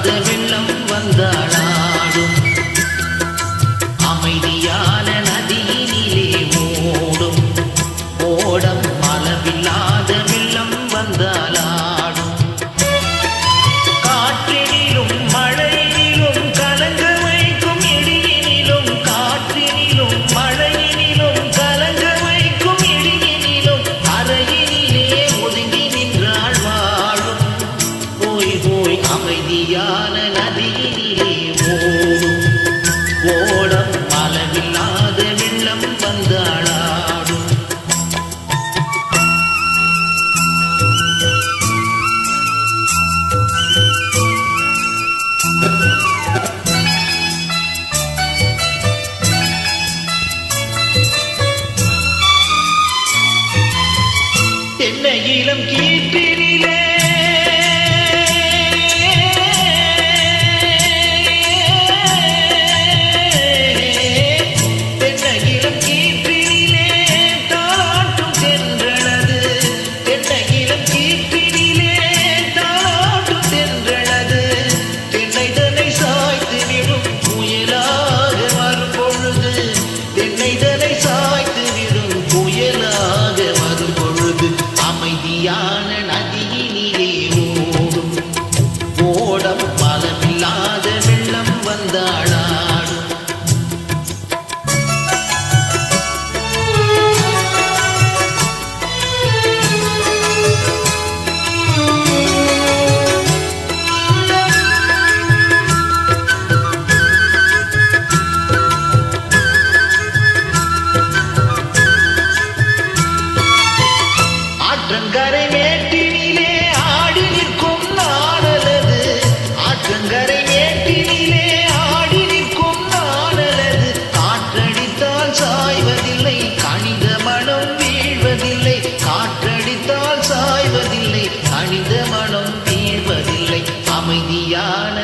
வெள்ளம் வந்தாளாடும் அமைதியான நதியினிலே ஓடும் ஓடம் அளவில்லாத வெள்ளம் வந்தாளாடும் காற்றினிலும் மழையினிலும் கலங்க வைக்கும் இடியினிலும் காற்றினிலும் மழையினிலும் கலங்க வைக்கும் இடியினிலும் அறையினிலே ஒதுங்கி நின்றாள் வாழும் போய் போய் அமைதியான நதியினிலே ஓடும் ஓடம் அளவில்லாத வெள்ளம் வந்தாளாடும் என்ன இளம் கீற்றினிலே அமைதியான நதியினிலே ஓடும் ஓடம் பலமில்லாத வெள்ளம் வந்தாளாடும் ஆற்றங்கரை மேட்டினிலே ஆடி நிற்கும் நாடலது ஆற்றங்கரை மேட்டினிலே ஆடி நிற்கும் நாடலது காற்றடித்தால் சாய்வதில்லை கனிந்த மனம் வீழ்வதில்லை காற்றடித்தால் சாய்வதில்லை கனிந்த மனம் வீழ்வதில்லை அமைதியான